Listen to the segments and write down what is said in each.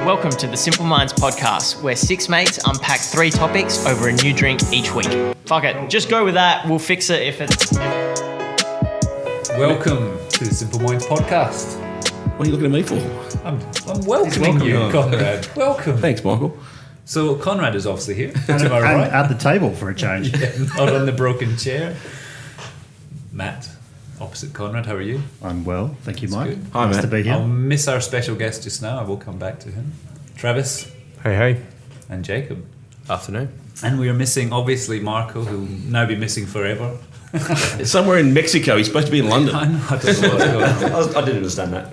Welcome to the Simple Minds podcast, where six mates unpack 3 topics over a new drink each week. Fuck it, just go with that. We'll fix it if it's... Welcome to the Simple Minds podcast. What are you looking at me for? I'm welcoming you, Conrad. Welcome. Thanks, Michael. So Conrad is obviously here. Am I right? At the table for a change. Yeah, not on the broken chair. Matt, opposite Conrad, how are you? I'm well, thank you, Mike. Good. Hi, nice Matt. to be here. I'll miss our special guest just now. I will come back to him. Travis. Hey. And Jacob. Afternoon. And we are missing, obviously, Marco, who will now be missing forever. It's somewhere in Mexico. He's supposed to be in London. I know, I don't know what's going on. I didn't understand that.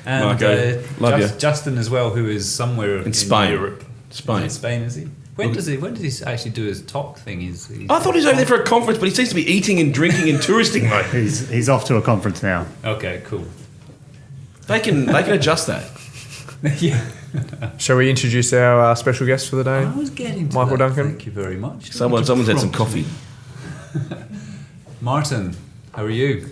And Marco, love you. Justin as well, who is somewhere in Spain. Europe. Spain. In Spain, is he? When does he actually do his talk thing? I thought he was over there for a conference, but he seems to be eating and drinking and touristing, mate. He's off to a conference now. Okay, cool. They can adjust that. Yeah. Shall we introduce our special guest for the day? I was getting to Michael that. Duncan. Thank you very much. Someone's had some coffee. Martin, how are you?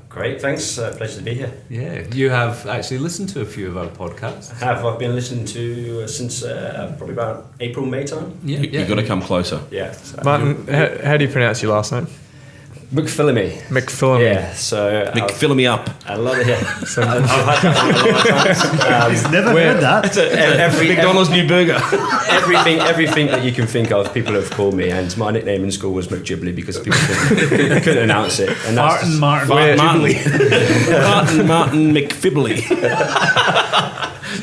Great, thanks. Pleasure to be here. Yeah, you have actually listened to a few of our podcasts. I've been listening to since probably about April, May time. Yeah, You've got to come closer. Yeah. So Martin, how do you pronounce your last name? Mcphilimey. Mcphilimey. Yeah, so... Filling me up. I love it, yeah. So- I've had that one a lot of times. He's never heard that. McDonald's new burger. Everything that you can think of, people have called me, and my nickname in school was McGibbly because people couldn't announce it. And that's Martin McPhilimey.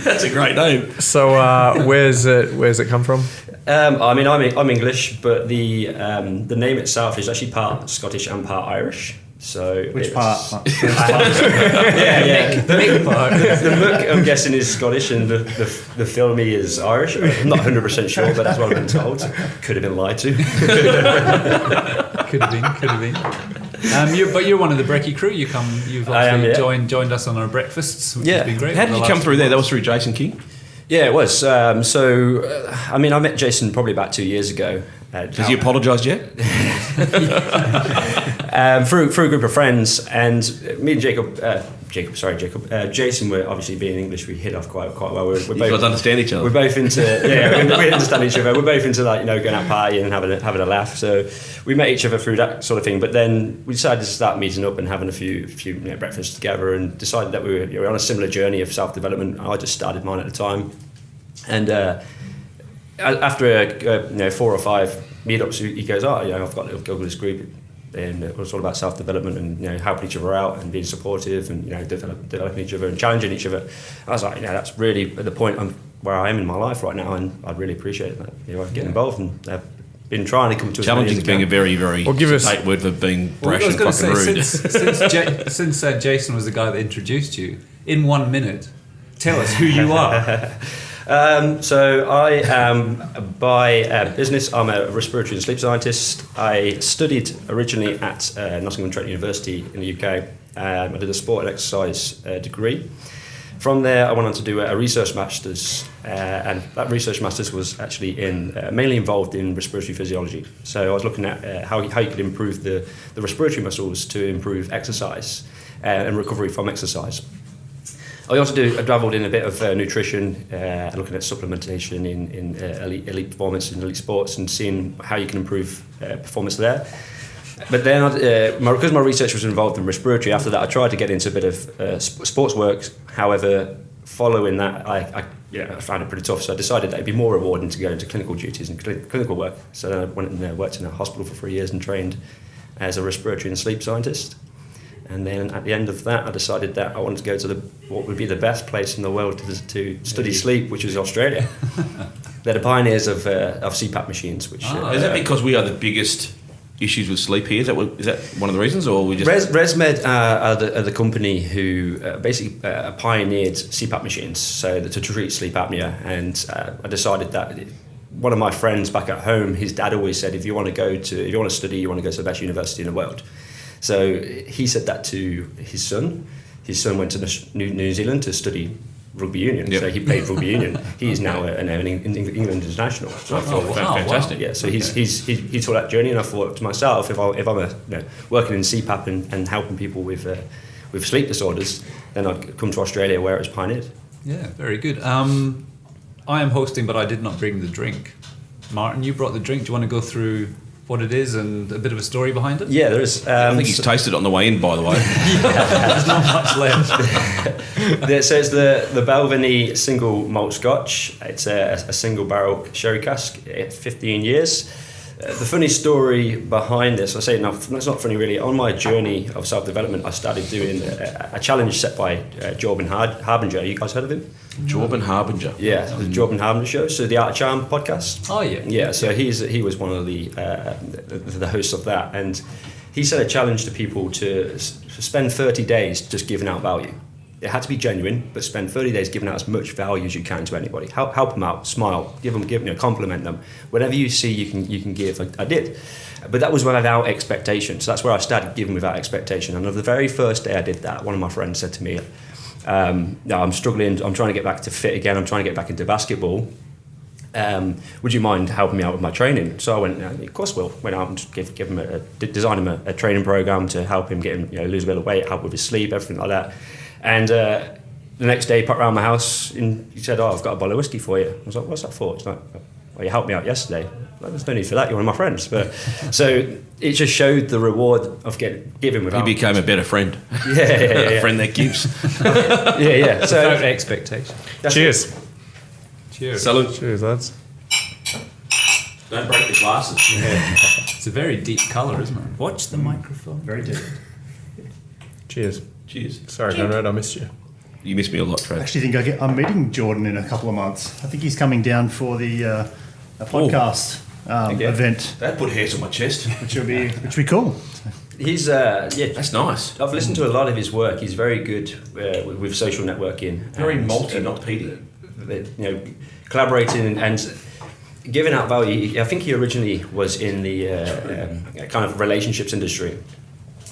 That's a great name. So where's it come from? I mean, I'm English, but the name itself is actually part Scottish and part Irish. So Which part? Yeah. The Mc, I'm guessing, is Scottish, and the Filmy is Irish. I'm not 100% sure, but that's what I've been told. Could have been lied to. Could have been. But you're one of the Brekkie crew. You've actually joined us on our breakfasts, which has been great. How did you come through there? That was through Jason King? Yeah, it was. I met Jason probably about 2 years ago. Has he apologised yet? Through a group of friends, and me and Jason were obviously, being English, we hit off quite well. You guys understand each other. We're both into we understand each other. We're both into going out partying and having a laugh. So we met each other through that sort of thing. But then we decided to start meeting up and having a few breakfasts together, and decided that we were on a similar journey of self-development. I just started mine at the time, and after 4 or 5 meetups, he goes, I've got this group. And it was all about self-development and helping each other out and being supportive and developing each other and challenging each other. I was like, that's really at the point where I am in my life right now, and I'd really appreciate that. Getting involved, and I've been trying to come to challenging is being a very, very state word for being brash and fucking rude. Since Jason was the guy that introduced you, in 1 minute, tell us who you are. So I am, by business, I'm a respiratory and sleep scientist. I studied originally at Nottingham University in the UK. I did a sport and exercise degree. From there, I went on to do a research master's, and that research master's was actually mainly involved in respiratory physiology. So I was looking at how you could improve the respiratory muscles to improve exercise and recovery from exercise. I also dabbled in a bit of nutrition, looking at supplementation in elite performance in elite sports and seeing how you can improve performance there. But then, because my research was involved in respiratory, after that I tried to get into a bit of sports work. However, following that, I found it pretty tough, so I decided that it'd be more rewarding to go into clinical duties and clinical work. So then I went and worked in a hospital for 3 years and trained as a respiratory and sleep scientist. And then at the end of that, I decided that I wanted to go to what would be the best place in the world to study sleep, which is Australia. They're the pioneers of CPAP machines. Which is that because we are the biggest issues with sleep here? Is that one of the reasons, or we just ResMed are the company who basically pioneered CPAP machines, so to treat sleep apnea. And I decided that. One of my friends back at home, his dad always said, if you want to study, you want to go to the best university in the world. So he said that to his son. His son went to New Zealand to study rugby union. Yep. So he played rugby union. He is now an England international. So I thought, fantastic. Wow. Yeah. So he took that journey, and I thought to myself, if I'm working in CPAP and helping people with sleep disorders, then I'd come to Australia where it was pioneered. Yeah, very good. I am hosting, but I did not bring the drink. Martin, you brought the drink. Do you want to go through what it is and a bit of a story behind it? Yeah, there is. I think he's tasted it on the way in, by the way. There's not much left. So it's the Balvenie single malt Scotch. It's a single barrel sherry cask, 15 years. The funny story behind this, I say no, it's not funny really. On my journey of self-development, I started doing a challenge set by Jorben Harbinger. You guys heard of him? Jorben Harbinger. Yeah, the Jorben Harbinger show. So the Art of Charm podcast. Oh yeah. Yeah, so he was one of the hosts of that, and he set a challenge to people to spend 30 days just giving out value. It had to be genuine, but spend 30 days giving out as much value as you can to anybody. Help them out, smile, give them, compliment them. Whatever you see, you can give. I did, but that was without expectation. So that's where I started giving without expectation. And on the very first day I did that, one of my friends said to me, "No, I'm struggling. I'm trying to get back to fit again. I'm trying to get back into basketball. Would you mind helping me out with my training?" So I went, of course, will. Went out and give him design him a training program to help him get him, lose a bit of weight, help with his sleep, everything like that. And the next day, he popped around my house and he said, "Oh, I've got a bottle of whiskey for you." I was like, "What's that for?" He's like, "Well, you helped me out yesterday." Like, "There's no need for that. You're one of my friends." But so it just showed the reward of giving without. He became a better friend. Yeah. A friend that gives. Yeah. So Without expectation. that's Cheers. it. Cheers. Salute. Cheers, lads. Don't break the glasses. It's a very deep colour, isn't it? Watch the microphone. Very deep. Cheers. Cheers. Sorry, Conrad, I missed you. You miss me a lot, I Trav. actually think I'm meeting Jordan in a couple of months. I think he's coming down for the a podcast event, That put hairs on my chest. which will be cool. He's That's nice. I've listened to a lot of his work. He's very good with social networking. Very and, malty, not peaty. Collaborating and giving out value. I think he originally was in the kind of relationships industry,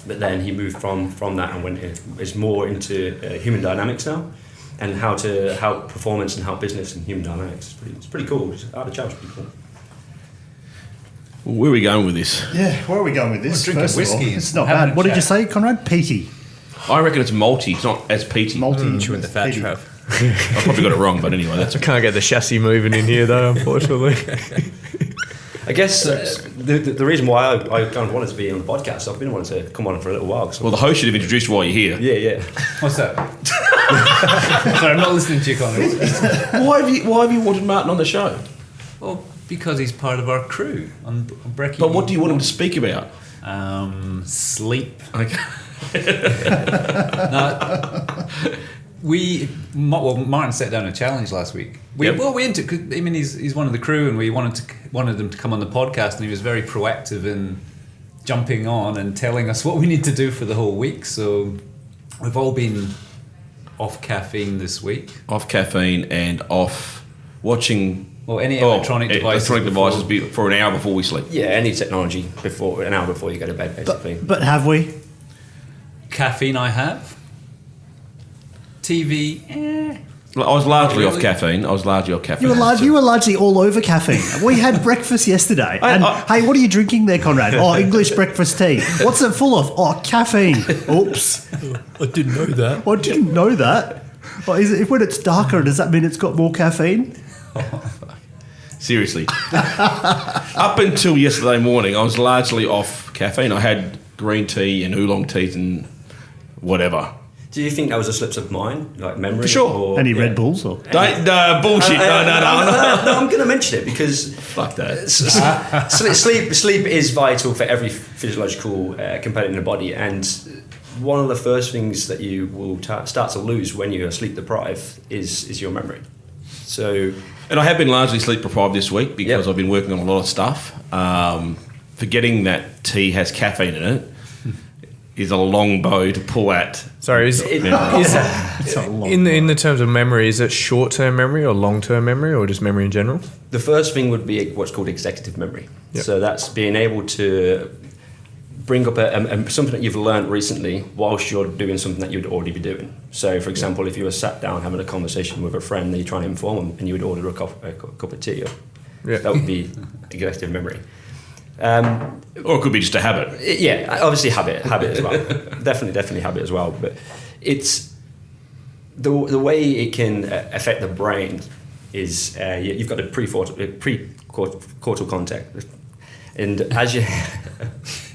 but then he moved from that and is more into human dynamics now, and how performance and how business and human dynamics. It's pretty cool. Art of Charm's pretty cool. Where are we going with this? Yeah, where are we going with this? Well, drink a First of all, whiskey it's and not having bad. a What did you chat. say, Conrad? Peaty. I reckon it's malty. It's not as peaty. Malty. Chewing the fat, peaty. Trav. I probably got it wrong, but anyway, that's I can't get the chassis moving in here, though, unfortunately. I guess the reason why I kind of wanted to be on the podcast, I've been wanting to come on for a little while. well. The host should have introduced you while you're here. Yeah. What's that? Sorry, I'm not listening to you, Conrad. Why have you wanted Martin on the show? Well, because he's part of our crew on Brekkie. But what do you want him to speak about? Sleep. Okay. Martin set down a challenge last week. We he's one of the crew, and we wanted him to come on the podcast, and he was very proactive in jumping on and telling us what we need to do for the whole week. So we've all been off caffeine this week. Off caffeine and off watching. Well, any electronic devices. For an hour before we sleep. Yeah, any technology an hour before you go to bed, basically. But have we? Caffeine I have. TV, I was largely Really? off caffeine. You were largely all over caffeine. We had breakfast yesterday. And hey, what are you drinking there, Conrad? Oh, English breakfast tea. What's it full of? Oh, caffeine. Oops. I didn't know that. I didn't know that. Oh, when it's darker, does that mean it's got more caffeine? Seriously. Up until yesterday morning, I was largely off caffeine. I had green tea and oolong teas and whatever. Do you think that was a slip of mind, like memory? For sure. Or, Any Red Bulls? Or? Bullshit. No. I'm going to mention it because Fuck that. sleep is vital for every physiological component in the body, and one of the first things that you will start to lose when you're sleep deprived is your memory. So, And I have been largely sleep deprived this week because Yep. I've been working on a lot of stuff. Forgetting that tea has caffeine in it is a long bow to pull at. Sorry, It's not long. in the terms of memory, is it short-term memory or long-term memory or just memory in general? the first thing would be what's called executive memory. Yep. So that's being able to bring up something that you've learned recently whilst you're doing something that you'd already be doing. So, for example, if you were sat down having a conversation with a friend, then you're trying to inform them, and you would order a cup of tea. Yeah. That would be executive memory. Or it could be just a habit. Yeah, obviously habit as well. definitely habit as well. But it's The way it can affect the brain is you've got a pre-cortical context, and as you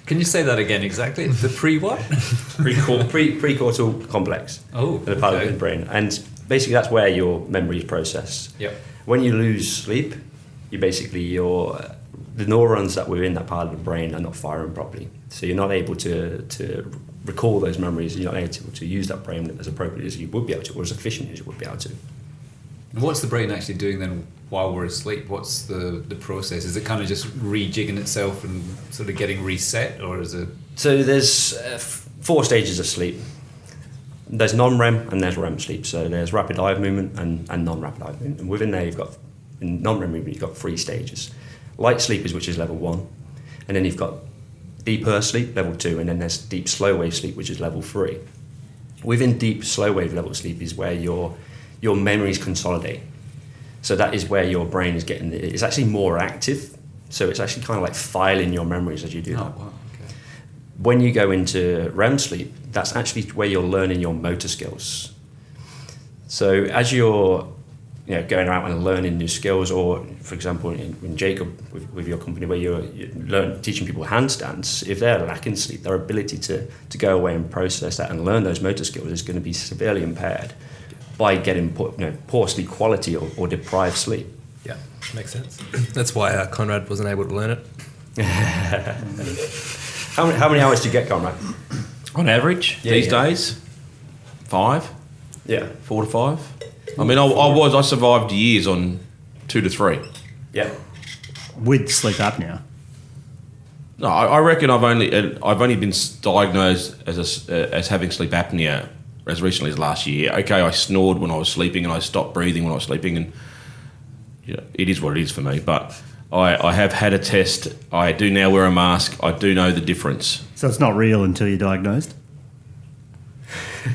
Can you say that again exactly? The pre-what? Precortical complex. Oh, the part of the brain, and basically that's where your memory is processed. Yep. When you lose sleep, you basically the neurons that were in that part of the brain are not firing properly, so you're not able to recall those memories. You're not able to use that brain as appropriately as you would be able to, or as efficient as you would be able to. What's the brain actually doing then while we're asleep? What's the process? Is it kind of just rejigging itself and sort of getting reset, or is it? So there's 4 stages of sleep. There's non-REM and there's REM sleep. So there's rapid eye movement and non-rapid eye movement. And within there you've got, in non-REM movement, you've got 3 stages. Light sleep which is level 1. And then you've got deeper sleep, level 2. And then there's deep slow wave sleep, which is level 3. Within deep slow wave level sleep is where your memories consolidate. So that is where your brain is getting, it's actually more active. So it's actually kind of like filing your memories as you do that. Wow, okay. When you go into REM sleep, that's actually where you're learning your motor skills. So as you're going around and learning new skills, or for example in Jacob with your company where you're teaching people handstands, if they're lacking sleep, their ability to go away and process that and learn those motor skills is going to be severely impaired by getting poor sleep quality or deprived sleep. Yeah, makes sense. That's why Conrad wasn't able to learn it. How many hours do you get, Conrad? On average, these days, 5. Yeah. 4 to 5. I mean, I survived years on 2 to 3. Yeah. With sleep apnea. No, I reckon I've only been diagnosed as having sleep apnea as recently as last year. Okay, I snored when I was sleeping and I stopped breathing when I was sleeping, and it is what it is for me. But I have had a test. I do now wear a mask. I do know the difference. So it's not real until you're diagnosed?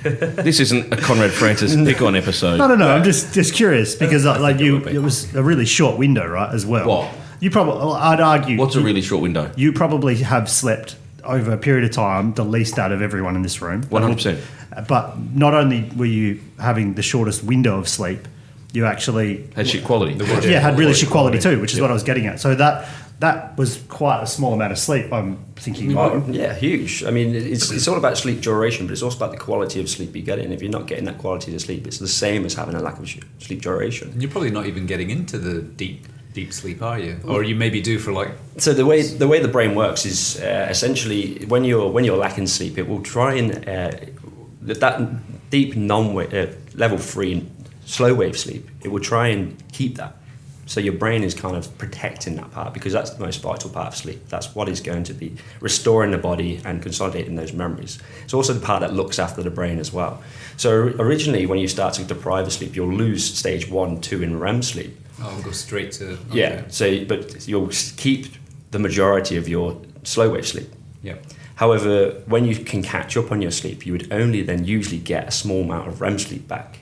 This isn't a Conrad Francis pick-on episode. No. I'm just curious because it was a really short window, right, as well. What? You probably, I'd argue. What's a really short window? You probably have slept over a period of time the least out of everyone in this room. 100%. But not only were you having the shortest window of sleep, you actually Had shit quality. had really shit quality too, which is what I was getting at. So that was quite a small amount of sleep. I'm thinking. Oh, yeah, huge. I mean, it's all about sleep duration, but it's also about the quality of sleep you get in. If you're not getting that quality of sleep, it's the same as having a lack of sleep duration. And you're probably not even getting into the deep sleep, are you? Or you maybe do for like. So the way the brain works is essentially when you're lacking sleep, it will try and that deep level 3 slow wave sleep. It will try and keep that. So your brain is kind of protecting that part because that's the most vital part of sleep. That's what is going to be restoring the body and consolidating those memories. It's also the part that looks after the brain as well. So originally, when you start to deprive of sleep, you'll lose stage 1, 2 in REM sleep. Oh, we'll go straight to. Okay. Yeah. So, but you'll keep the majority of your slow wave sleep. Yeah. However, when you can catch up on your sleep, you would only then usually get a small amount of REM sleep back.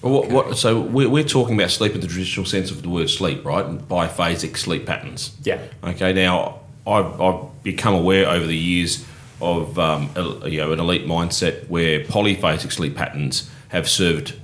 Well, so we're talking about sleep in the traditional sense of the word sleep, right? Biphasic sleep patterns. Yeah. Okay. Now, I've become aware over the years of an elite mindset where polyphasic sleep patterns have served,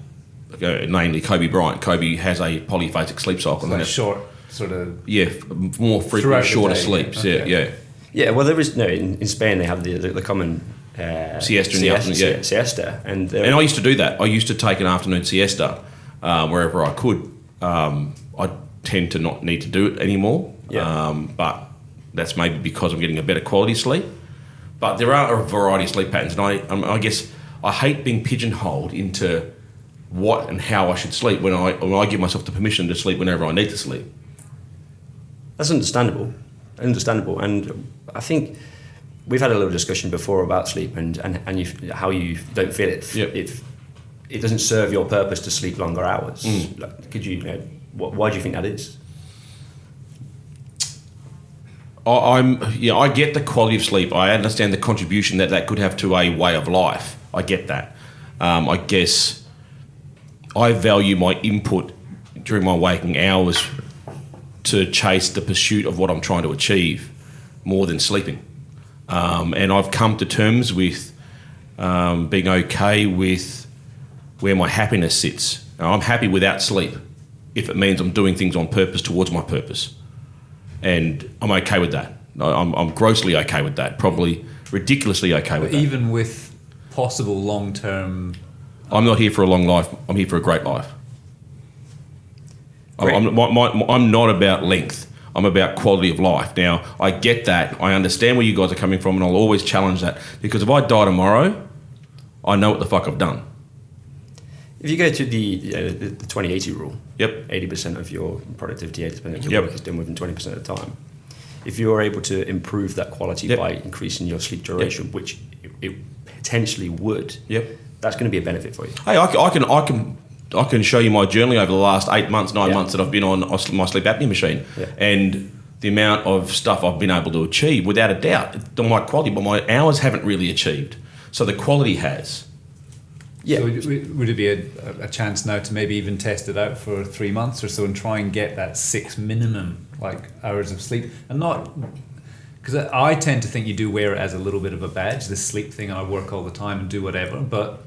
namely Kobe Bryant. Kobe has a polyphasic sleep cycle. Like short, sort of. Yeah, more frequent, shorter sleeps. Okay. Yeah. Yeah. Well, there is in Spain they have the common. Siesta in the afternoon, yeah. Siesta. And I used to do that. I used to take an afternoon siesta wherever I could. I tend to not need to do it anymore, but that's maybe because I'm getting a better quality sleep. But there are a variety of sleep patterns, and I guess I hate being pigeonholed into what and how I should sleep when I give myself the permission to sleep whenever I need to sleep. That's understandable, and I think we've had a little discussion before about sleep and how you don't feel it. Yep. It doesn't serve your purpose to sleep longer hours. Like, could why do you think that is? I get the quality of sleep. I understand the contribution that could have to a way of life. I get that. I guess I value my input during my waking hours to chase the pursuit of what I'm trying to achieve more than sleeping. And I've come to terms with being okay with where my happiness sits. Now, I'm happy without sleep if it means I'm doing things on purpose towards my purpose. And I'm okay with that. I'm grossly okay with that, probably ridiculously okay with that. Even with possible long-term... I'm not here for a long life, I'm here for a great life. I'm not about length. I'm about quality of life. Now, I get that. I understand where you guys are coming from, and I'll always challenge that. Because if I die tomorrow, I know what the fuck I've done. If you go to the 20-80 rule, Yep. 80% of your productivity, 80% of your work is done within 20% of the time. If you're able to improve that quality by increasing your sleep duration, which it potentially would, that's going to be a benefit for you. Hey, I can show you my journey over the last 8 months, 9 months that I've been on my sleep apnea machine, and the amount of stuff I've been able to achieve, without a doubt, my quality, but my hours haven't really achieved. So the quality has. Yeah. So would it be a chance now to maybe even test it out for 3 months or so and try and get that 6 minimum hours of sleep, and not because I tend to think you do wear it as a little bit of a badge, this sleep thing, and I work all the time and do whatever, but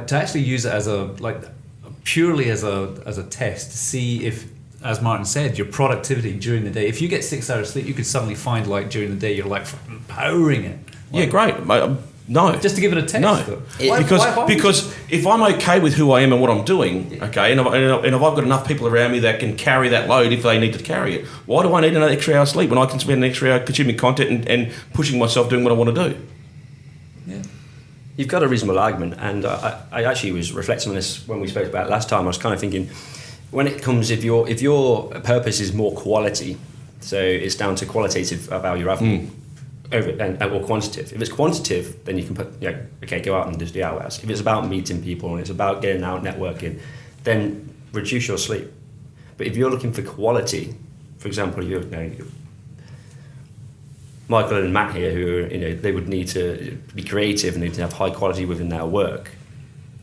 to actually use it as purely as a test to see if, as Martin said, your productivity during the day. If you get 6 hours sleep, you could suddenly find during the day you're fucking powering it. Yeah, great. No. Just to give it a test. No. Why because if I'm okay with who I am and what I'm doing, okay, and if I've got enough people around me that can carry that load if they need to carry it, why do I need another extra hour of sleep when I can spend an extra hour consuming content and pushing myself doing what I want to do? Yeah. You've got a reasonable argument, and I actually was reflecting on this when we spoke about it last time. I was kind of thinking, when it comes, if your purpose is more quality, so it's down to qualitative value rather than or quantitative. If it's quantitative, then you can put, go out and do the hours. If it's about meeting people and it's about getting out networking, then reduce your sleep. But if you're looking for quality, for example, Michael and Matt here, who they would need to be creative and need to have high quality within their work,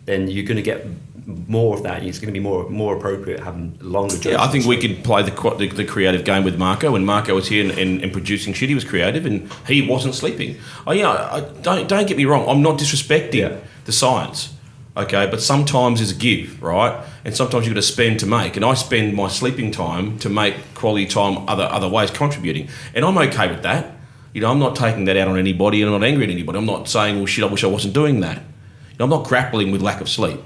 then you're going to get more of that, and it's going to be more appropriate having longer jobs. Yeah, I think we could play the creative game with Marco. When Marco was here and producing shit, he was creative and he wasn't sleeping. Don't get me wrong, I'm not disrespecting the science, okay, but sometimes there's a give, right? And sometimes you've got to spend to make, and I spend my sleeping time to make quality time other ways contributing, and I'm okay with that. I'm not taking that out on anybody, and I'm not angry at anybody. I'm not saying, well, shit, I wish I wasn't doing that. I'm not grappling with lack of sleep.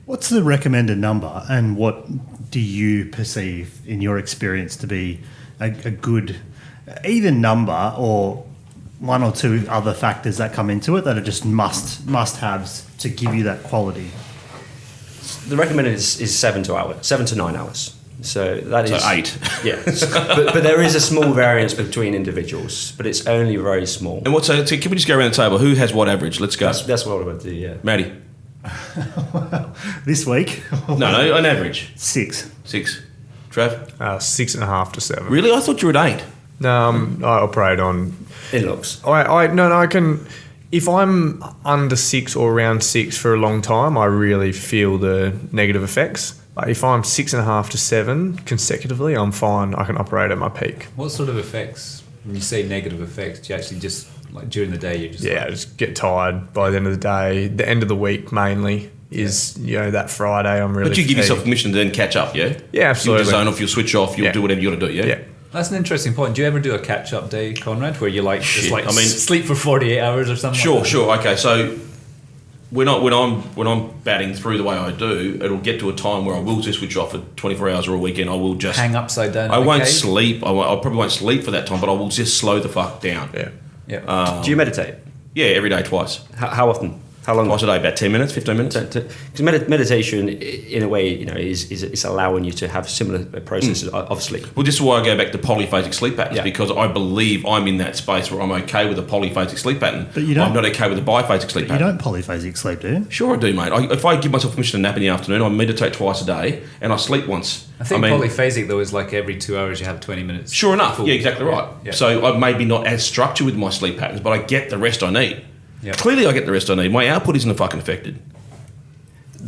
What's the recommended number, and what do you perceive in your experience to be a good even number, or one or two other factors that come into it that are just must-haves to give you that quality? The recommended is 7 to 9 hours. So that is 8. Yeah, but there is a small variance between individuals, but it's only very small. And so can we just go around the table? Who has what average? Let's go. That's what I would do. Yeah, Maddie. This week? No, on average. 6. 6. Trav? 6.5 to 7. Really? I thought you were at 8. No, I operate on... It looks. I can... If I'm under 6 or around 6 for a long time, I really feel the negative effects. But if I'm 6.5 to 7 consecutively, I'm fine. I can operate at my peak. What sort of effects, when you say negative effects, do you actually just, during the day, you just... Yeah, I just get tired by the end of the day. The end of the week, mainly, is, that Friday, I'm really But you give fatigued. yourself permission to then catch up, yeah? Yeah, absolutely. You'll zone off, you'll switch off, you'll do whatever you got to do, yeah? Yeah. That's an interesting point. Do you ever do a catch-up day, Conrad, where you sleep for 48 hours or something? Sure. Okay, so when I'm batting through the way I do, it'll get to a time where I will just switch off for 24 hours or a weekend. I will just hang upside down. I won't sleep. I probably won't sleep for that time, but I will just slow the fuck down. Yeah. Do you meditate? Yeah, every day, twice. How often? How long? Twice a day, about 10 minutes, 15 minutes. Because meditation, in a way, is allowing you to have similar processes of sleep. Well, this is why I go back to polyphasic sleep patterns, because I believe I'm in that space where I'm okay with a polyphasic sleep pattern. But you don't, I'm not okay with a biphasic sleep pattern. You don't polyphasic sleep, do you? Sure I do, mate. If I give myself permission to nap in the afternoon, I meditate twice a day and I sleep once. I think polyphasic, though, is every 2 hours you have 20 minutes. Sure enough. Yeah, exactly right. Yeah. So I'm maybe not as structured with my sleep patterns, but I get the rest I need. Yep. Clearly, I get the rest I need. My output isn't fucking affected.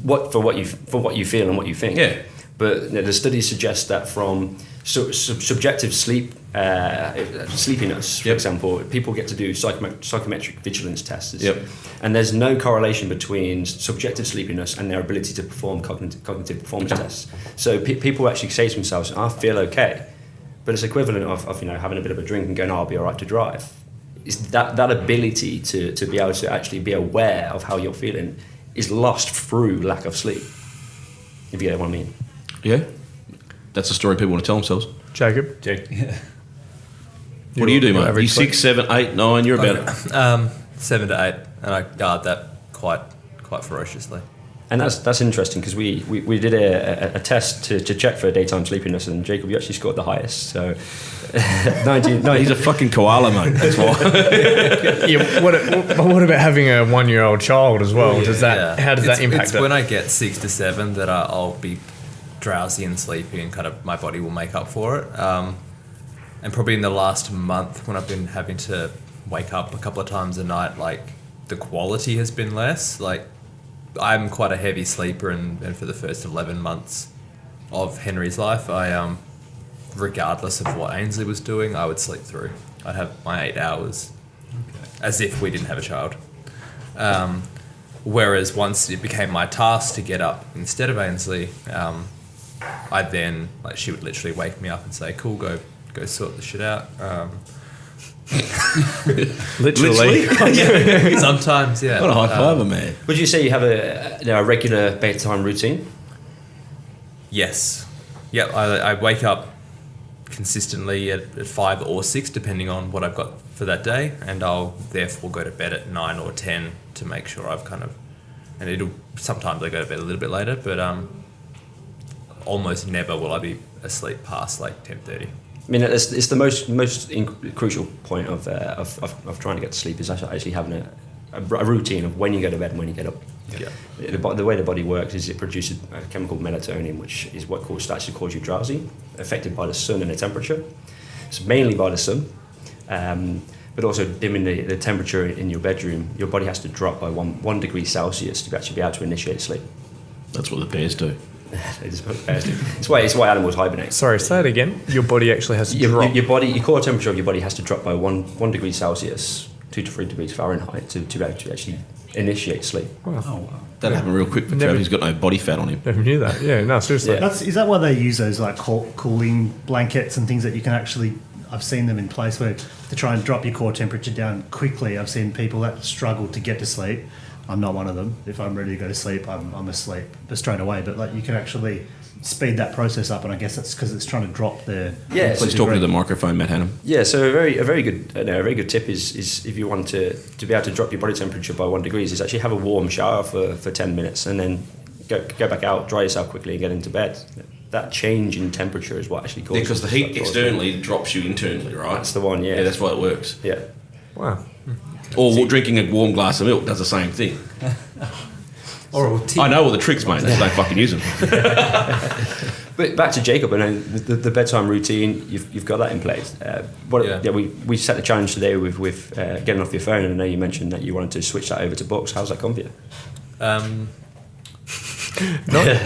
For what you feel and what you think. Yeah. But the studies suggest that from subjective sleepiness, for example, people get to do psychometric vigilance tests. And there's no correlation between subjective sleepiness and their ability to perform cognitive performance tests. So people actually say to themselves, I feel okay. But it's equivalent of having a bit of a drink and going, I'll be all right to drive. It's that ability to be able to actually be aware of how you're feeling is lost through lack of sleep, if you get what I mean. Yeah, that's a story people want to tell themselves. Jacob? Yeah. What do you do, mate? average You 6, 7, 8, 9, you're about it. 7 to 8, and I guard that quite ferociously. And that's interesting because we did a test to check for daytime sleepiness, and Jacob, you actually scored the highest. So 19. He's a fucking koala, mate. That's why. Yeah, what about having a 1-year-old child as well? How does that impact It's it? when I get 6 to 7 that I'll be drowsy and sleepy, and kind of my body will make up for it. And probably in the last month, when I've been having to wake up a couple of times a night, like the quality has been less. Like I'm quite a heavy sleeper, and for the first 11 months of Henry's life, I regardless of what Ainsley was doing, I would sleep through. I'd have my 8 hours, as if we didn't have a child. Whereas once it became my task to get up instead of Ainsley, I then, like, she would literally wake me up and say, "Cool, go sort the shit out." Literally. Yeah. Sometimes, yeah. What a high fiver, man. Would you say you have a regular bedtime routine? Yes. Yep, I wake up consistently at 5 or 6, depending on what I've got for that day, and I'll therefore go to bed at 9 or 10 to make sure I've kind of, and sometimes I go to bed a little bit later, but almost never will I be asleep past like 10:30. I mean, it's the most crucial point of trying to get to sleep is actually having a routine of when you go to bed and when you get up. Yeah. The way the body works is it produces a chemical melatonin, which is what starts to cause you drowsy, affected by the sun and the temperature. It's mainly by the sun, but also dimming the temperature in your bedroom. Your body has to drop by 1 degree Celsius to actually be able to initiate sleep. That's what the bears do. It's why animals hibernate. Sorry, say it again. Your body actually has to drop. Your core temperature of your body has to drop by 1 degree Celsius, 2 to 3 degrees Fahrenheit, to be able to actually initiate sleep. Wow. That happened real quick for Trav. He's got no body fat on him. Never knew that. Yeah, no, seriously. Yeah. Is that why they use those like cooling blankets and things that you can actually? I've seen them in place where to try and drop your core temperature down quickly. I've seen people that struggle to get to sleep. I'm not one of them. If I'm ready to go to sleep, I'm asleep straight away. But like you can actually speed that process up, and I guess that's because it's trying to drop the. Yeah. Please talk to the microphone, Matt Hanham. Yeah, so a very good tip is if you want to be able to drop your body temperature by 1 degree, is actually have a warm shower for 10 minutes and then go back out, dry yourself quickly, and get into bed. That change in temperature is what actually causes. Because the heat externally drops you internally, right? That's the one. Yeah. Yeah, that's why it works. Yeah. Wow. Or drinking a warm glass of milk does the same thing. Or tea. I know all the tricks, mate. Just don't fucking use them. But back to Jacob, and the bedtime routine, you've got that in place. We set the challenge today with getting off your phone, and I know you mentioned that you wanted to switch that over to books. How's that gone for you?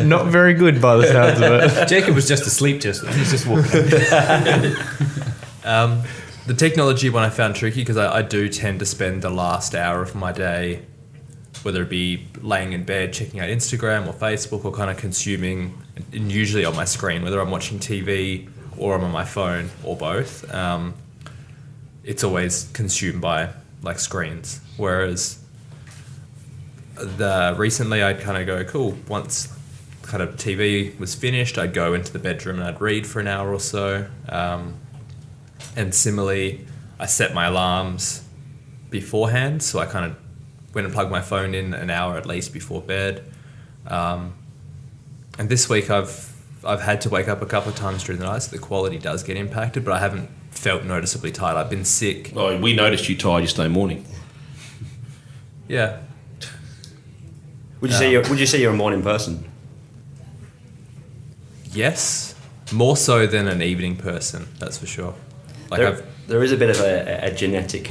Not very good by the sounds of it. Jacob was just asleep just then. He's just walking. The technology one I found tricky because I do tend to spend the last hour of my day, whether it be laying in bed, checking out Instagram or Facebook, or kind of consuming, and usually on my screen, whether I'm watching TV or I'm on my phone or both. It's always consumed by like screens. Whereas recently I'd kind of go, cool, once kind of TV was finished, I'd go into the bedroom and I'd read for an hour or so. And similarly, I set my alarms beforehand, so I kind of went and plugged my phone in an hour at least before bed. And this week I've had to wake up a couple of times during the night, so the quality does get impacted, but I haven't felt noticeably tired. I've been sick. Oh, we noticed you tired yesterday morning. Yeah. Would you say you're a morning person? Yes, more so than an evening person, that's for sure. There is a bit of a genetic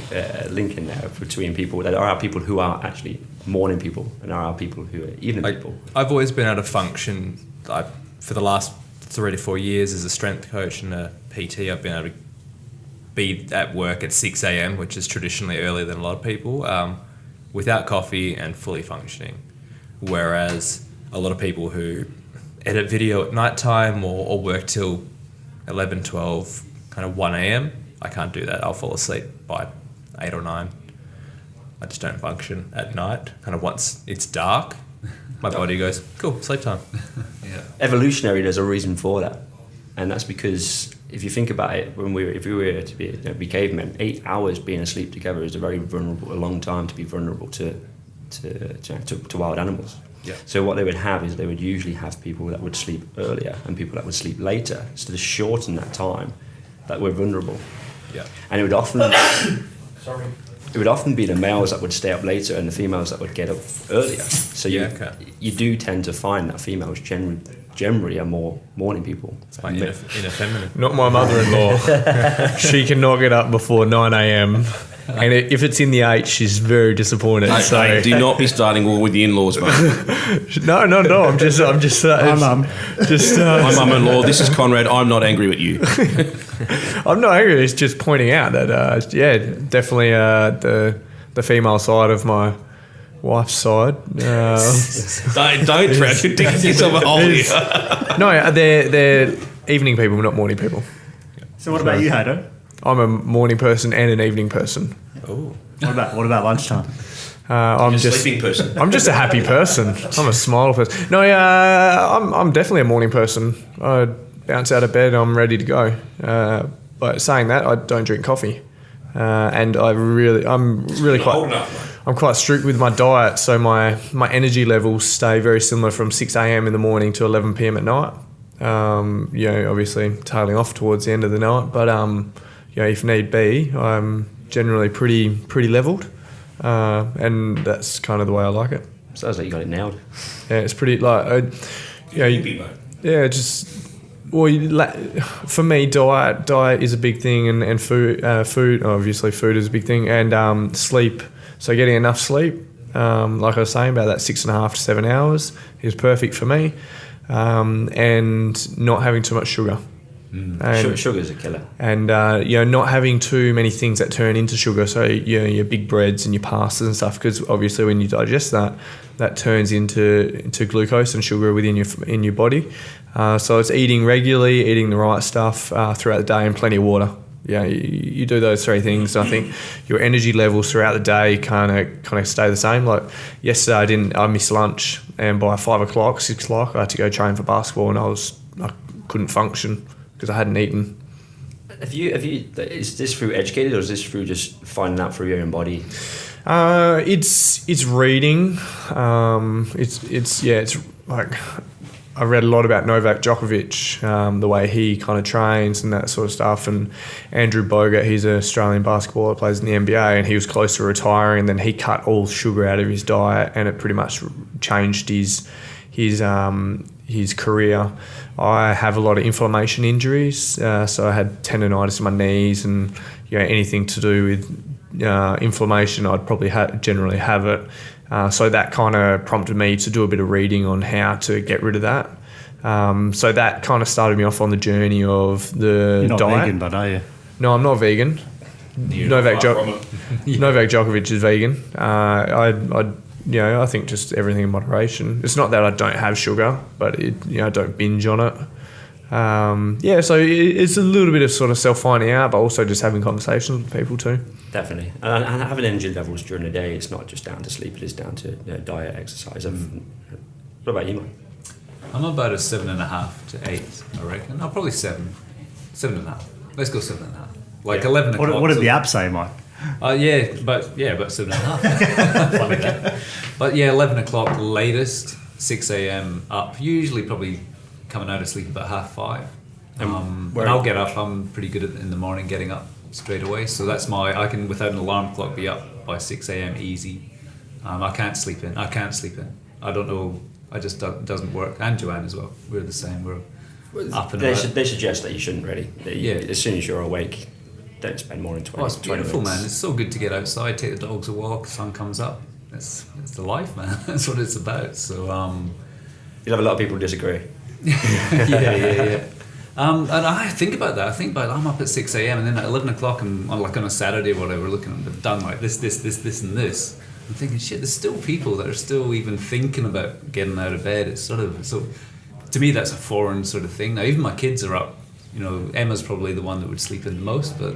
link in there between people. There are people who are actually morning people, and there are people who are evening people. I've always been able to function. I for the last 3 to 4 years as a strength coach and a PT, I've been able to be at work at 6 a.m., which is traditionally earlier than a lot of people, without coffee and fully functioning. Whereas a lot of people who edit video at night time or work till 11, 12, kind of 1 a.m., I can't do that. I'll fall asleep by 8 or 9. I just don't function at night. Kind of once it's dark, my body goes, cool, sleep time. Yeah. Evolutionary, there's a reason for that, and that's because if you think about it, if we were to be cavemen, 8 hours being asleep together is a long time to be vulnerable to wild animals. Yeah. So what they would have is they would usually have people that would sleep earlier and people that would sleep later, so to shorten that time that we're vulnerable. Yeah. And it would often it would often be the males that would stay up later and the females that would get up earlier. So you do tend to find that females generally are more morning people. It's like inner feminine. Not my mother-in-law. She cannot get up before 9 a.m. And if it's in the 8, she's very disappointed. Hey, do not be starting war with the in-laws, mate. No. I'm just. My mum. My mum-in-law, this is Conrad. I'm not angry with you. I'm not angry. It's just pointing out that, definitely the female side of my wife's side. Don't try to dig yourself a hole here. No, they're evening people, not morning people. So what about you, Hayto? I'm a morning person and an evening person. Oh. What about lunchtime? I'm just sleeping person. I'm just a happy person. I'm a smile person. No, I'm definitely a morning person. I bounce out of bed, I'm ready to go. But saying that, I don't drink coffee, and I'm quite strict with my diet. So my energy levels stay very similar from 6 a.m. in the morning to 11 p.m. at night. Obviously tailing off towards the end of the night, but if need be, I'm generally pretty levelled, and that's kind of the way I like it. Sounds like you got it nailed. Yeah, it's pretty for me, diet is a big thing, and food obviously food is a big thing, and sleep. So getting enough sleep, like I was saying, about that 6.5 to 7 hours is perfect for me, and not having too much sugar. Sugar's a killer. And not having too many things that turn into sugar. So your big breads and your pastas and stuff, because obviously when you digest that turns into glucose and sugar within your body. So it's eating regularly, eating the right stuff throughout the day, and plenty of water. Yeah, you do those 3 things. I think your energy levels throughout the day kind of stay the same. Like yesterday, I missed lunch, and by 5 o'clock, 6 o'clock, I had to go train for basketball, and I couldn't function because I hadn't eaten. Have you? Is this through educated, or is this through just finding out through your own body? It's reading. It's like I read a lot about Novak Djokovic, the way he kind of trains and that sort of stuff. And Andrew Bogut, he's an Australian basketballer, plays in the NBA, and he was close to retiring. And then he cut all sugar out of his diet, and it pretty much changed his career. I have a lot of inflammation injuries, so I had tendonitis in my knees, and anything to do with inflammation, I'd probably generally have it. So that kind of prompted me to do a bit of reading on how to get rid of that. So that kind of started me off on the journey of the You're not diet. vegan, but are you? No, I'm not vegan. Novak Djokovic is vegan. I think just everything in moderation. It's not that I don't have sugar, but I don't binge on it. So it's a little bit of sort of self-finding out, but also just having conversations with people too. Definitely. And having energy levels during the day, it's not just down to sleep, it is down to diet, exercise. What about you, Mike? I'm about a 7.5 to 8, I reckon. No, probably 7. 7.5. Let's go 7.5. Like 11 o'clock. What did the app say, Mike? About 7.5. Funny that. But 11 o'clock latest, 6 a.m. up. Usually probably coming out of sleep about 5:30. When I'll get up, I'm pretty good in the morning getting up straight away. So that's I can, without an alarm clock, be up by 6 a.m. easy. I can't sleep in. I don't know. I just doesn't work. And Joanne as well. We're the same. We're up and about. They suggest that you shouldn't really. As soon as you're awake, don't spend more than 20 it's beautiful, minutes. man. It's so good to get outside, take the dogs a walk, sun comes up. It's the life, man. That's what it's about. So you'll have a lot of people disagree. Yeah. And I think about that. I'm up at 6 a.m. and then at 11 o'clock I'm like on a Saturday or whatever, looking at, I've done like this, and this. I'm thinking, shit, there's still people that are still even thinking about getting out of bed. It's sort of, so to me that's a foreign sort of thing. Now even my kids are up. You know, Emma's probably the one that would sleep in the most, but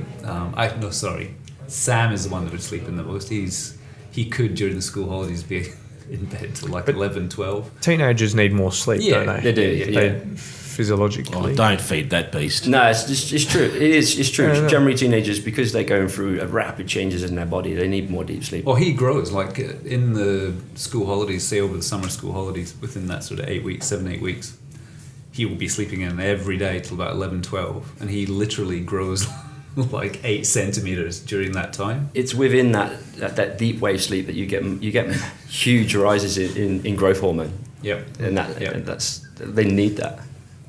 Sam is the one that would sleep in the most. He could during the school holidays be in bed till like 11, 12. Teenagers need more sleep, don't they? They do. Yeah. Physiologically. Oh, don't feed that beast. No, it's true. It's true. Yeah. Generally, teenagers, because they're going through rapid changes in their body, they need more deep sleep. Well, he grows like in the school holidays, say over the summer school holidays, within that sort of 8 weeks, he will be sleeping in every day till about 11, 12, and he literally grows like 8 centimeters during that time. It's within that deep wave sleep that you get huge rises in growth hormone. Yep. And that's they need that.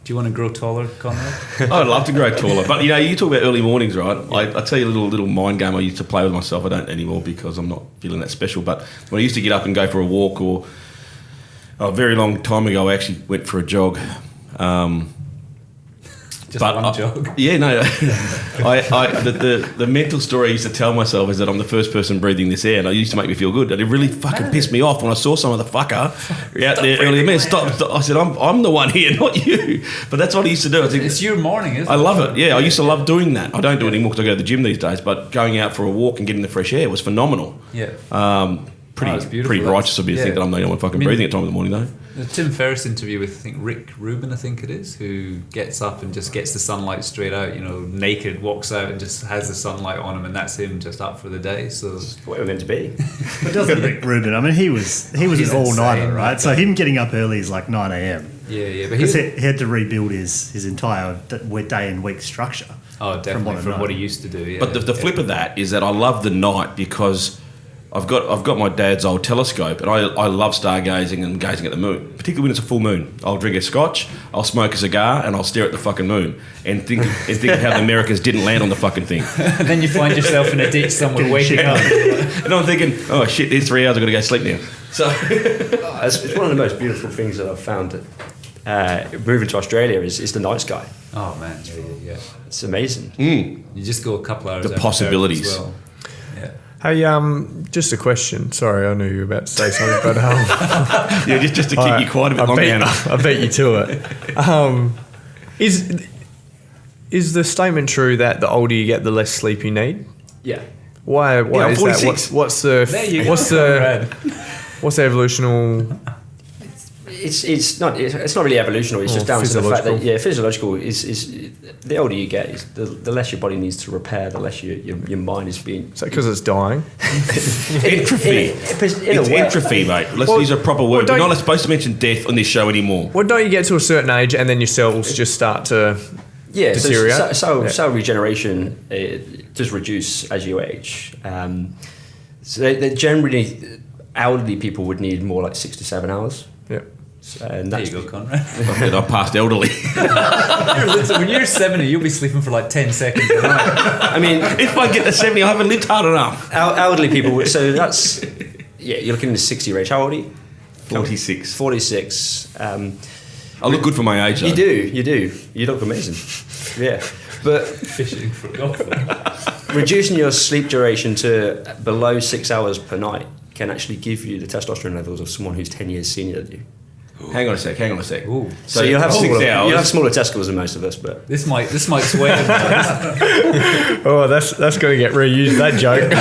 Do you want to grow taller, Conrad? I'd love to grow taller, but you talk about early mornings, right? I tell you a little mind game I used to play with myself. I don't anymore because I'm not feeling that special. But when I used to get up and go for a walk, or a very long time ago, I actually went for a jog. Just one jog? Yeah, no. The mental story I used to tell myself is that I'm the first person breathing this air, and it used to make me feel good. And it really fucking pissed me off when I saw some of the fucker out there earlier. Man, stop. I said, I'm the one here, not you. But that's what I used to do. I think it's your morning, isn't it? I love it. Yeah, I used to love doing that. I don't do it anymore because I go to the gym these days, but going out for a walk and getting the fresh air was phenomenal. Yeah. Pretty righteous of me to think that I'm the only one fucking breathing at time in the morning, though. The Tim Ferriss interview with, I think, Rick Rubin, who gets up and just gets the sunlight straight out, naked, walks out and just has the sunlight on him, and that's him just up for the day. So That's what we're meant to be. But doesn't Rick Rubin? I mean, he was an all-nighter, right? So him getting up early is like 9 a.m. Yeah, but Because he had to rebuild his entire day and week structure. Oh, definitely from what he used to do. Yeah. But the flip of that is that I love the night because I've got my dad's old telescope, and I love stargazing and gazing at the moon, particularly when it's a full moon. I'll drink a scotch, I'll smoke a cigar, and I'll stare at the fucking moon and think of how the Americans didn't land on the fucking thing. And then you find yourself in a ditch somewhere waking up. And I'm thinking, oh shit, there's 3 hours, I've got to go sleep now. So It's one of the most beautiful things that I've found moving to Australia is the night sky. Oh man, yeah. It's amazing. You just go a couple hours. The out possibilities. as well. Yeah. Hey, just a question. Sorry, I knew you were about to say something, but yeah, just to keep you quiet a bit longer. I beat you to it. Is the statement true that the older you get, the less sleep you need? Yeah. Why I'm is 46. that? What's the evolutional? It's not really evolutionary. It's just down to the fact that physiological is the older you get, the less your body needs to repair, the less your mind is being. So because it's dying. Entropy. It's entrophy, mate. Let's use a proper word. We're not supposed to mention death on this show anymore. Well, don't you get to a certain age and then your cells just start to deteriorate? Cell regeneration does reduce as you age. So they generally, elderly people would need more like 6 to 7 hours. Yeah. And There you go, Conrad. I'm past elderly. When you're 70, you'll be sleeping for like 10 seconds a night. I mean, If I get to 70, I haven't lived hard enough. elderly people. So that's you're looking in the 60 range. How old are you? 46. 46. I look good for my age, though. You do. You look amazing. Yeah, but Fishing for golf. reducing your sleep duration to below 6 hours per night can actually give you the testosterone levels of someone who's 10 years senior than you. Hang on a sec. Ooh. So you'll have 6 hours. you'll have smaller testicles than most of us, but This might sway him. Oh, that's going to get reused. That joke.